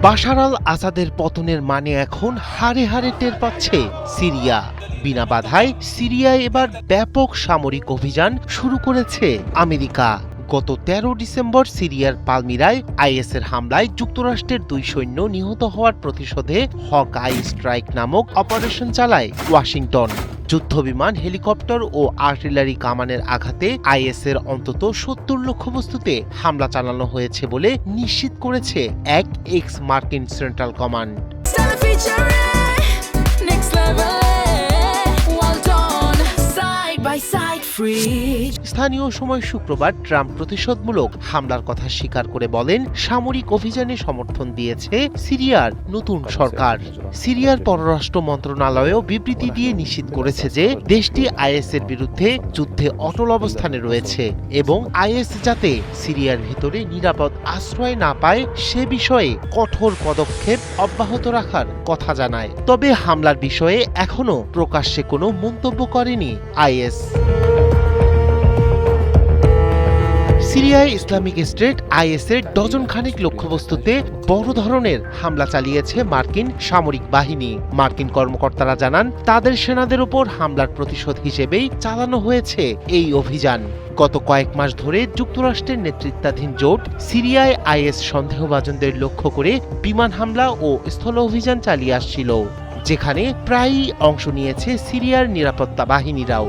বাশার আল আসাদের পতনের মানে এখন হাড়ে হাড়ে টের পাচ্ছে সিরিয়া। বিনা বাধায় সিরিয়ায় এবার ব্যাপক সামরিক অভিযান শুরু করেছে আমেরিকা। গত ১৩ ডিসেম্বর সিরিয়ার পালমিরায় আইএসের হামলায় যুক্তরাষ্ট্রের ২ সৈন্য নিহত হওয়ার প্রতিশোধে হক আই স্ট্রাইক নামক অপারেশন চালায় ওয়াশিংটন। যুদ্ধবিমান, হেলিকপ্টার ও আর্টিলারি কামানের আঘাতে আইএসের অন্তত ৭০ লক্ষ্যবস্তুতে হামলা চালানো হয়েছে বলে নিশ্চিত করেছে এক এক্স মার্কিন সেন্ট্রাল কমান্ড। স্থানীয় সময় শুক্রবার ট্রাম্প প্রতিশোধমূলক হামলার কথা স্বীকার করে বলেন, সামরিক অভিযানে সমর্থন দিয়েছে সিরিয়ার নতুন সরকার। সিরিয়ার পররাষ্ট্র মন্ত্রণালয়ও বিবৃতি দিয়ে নিশ্চিত করেছে যে দেশটি আইএসের বিরুদ্ধে যুদ্ধে অটল অবস্থানে রয়েছে এবং আইএস যাতে সিরিয়ার ভিতরে নিরাপদ আশ্রয় না পায় সে বিষয়ে কঠোর পদক্ষেপ অব্যাহত রাখার কথা জানায়। তবে হামলার বিষয়ে এখনো প্রকাশ্যে কোনো মন্তব্য করেনি আইএস। সিরিয়ায় ইসলামিক স্টেট আইএসের ডজন খানেক লক্ষ্যবস্তুতে বড় ধরনের হামলা চালিয়েছে মার্কিন সামরিক বাহিনী। মার্কিন কর্মকর্তারা জানান, তাদের সেনাদের উপর হামলার প্রতিশোধ হিসেবেই চালানো হয়েছে এই অভিযান। গত কয়েক মাস ধরে যুক্তরাষ্ট্রের নেতৃত্বাধীন জোট সিরিয়ায় আইএস সন্দেহভাজনদের লক্ষ্য করে বিমান হামলা ও স্থল অভিযান চালিয়ে আসছিল, যেখানে প্রায়ই অংশ নিয়েছে সিরিয়ার নিরাপত্তা বাহিনীরাও।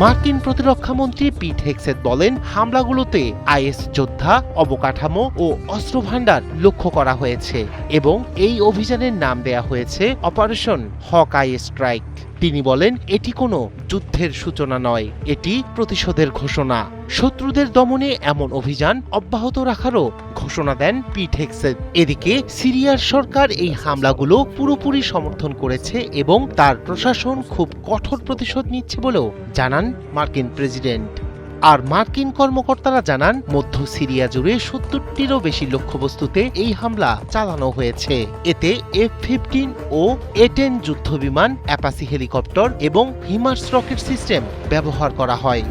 মার্কিন প্রতিরক্ষামন্ত্রী পিট হেগসেথ বলেন, হামলাগুলোতে আইএস যোদ্ধা, অবকাঠামো ও অস্ত্র ভান্ডার লক্ষ্য করা হয়েছে এবং এই অভিযানের নাম দেয়া হয়েছে অপারেশন হক আই স্ট্রাইক। তিনি বলেন, এটি কোনো যুদ্ধের সূচনা নয়, এটি প্রতিশোধের ঘোষণা। শত্রুদের দমনে এমন অভিযান অব্যাহত রাখারও ঘোষণা দেন পিট হেগসেথ। এদিকে সিরিয়ার সরকার এই হামলাগুলো পুরোপুরি সমর্থন করেছে এবং তার প্রশাসন খুব কঠোর প্রতিশোধ নিচ্ছে বলেও জানান মার্কিন প্রেসিডেন্ট। আর মার্কিন কর্মকর্তারা জানান, মধ্য সিরিয়া জুড়ে ৭০টিরও বেশি লক্ষ্যবস্তুতে এই হামলা চালানো হয়েছে। এতে F-15 ও A-10 যুদ্ধবিমান, অ্যাপাসি হেলিকপ্টার এবং হিমার্স রকেট সিস্টেম ব্যবহার করা হয়।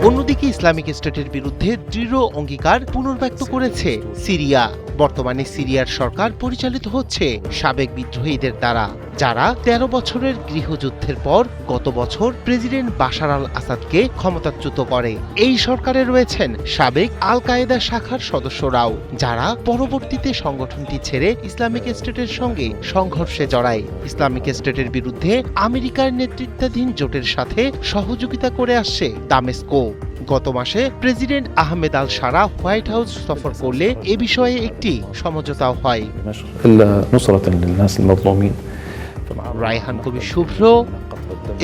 অন্যদিকে ইসলামিক স্টেটের বিরুদ্ধে দৃঢ় অঙ্গীকার পুনর্ব্যক্ত করেছে সিরিয়া। বর্তমানে সিরিয়ার সরকার পরিচালিত হচ্ছে সাবেক বিদ্রোহীদের দ্বারা, যারা ১৩ বছরের গৃহযুদ্ধের পর গত বছর প্রেসিডেন্ট বাশার আল আসাদকে ক্ষমতাচ্যুত করে। এই সরকারে রয়েছেন সাবেক আল কায়েদা শাখার সদস্যরাও, যারা পরবর্তীতে সংগঠনটি ছেড়ে ইসলামিক স্টেটের সঙ্গে সংঘর্ষে জড়ায়। ইসলামিক স্টেটের বিরুদ্ধে আমেরিকার নেতৃত্বাধীন জোটের সাথে সহযোগিতা করে আসছে দামেস্কো। গত মাসে প্রেসিডেন্ট আহমেদ আল সারা হোয়াইট হাউস সফর করলে এ বিষয়ে একটি সমঝোতাও হয়। রায়হান কবির শুভ্র,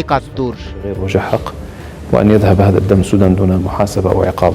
৭১। وأن يذهب هذا الدم سدى دون محاسبة أو عقاب.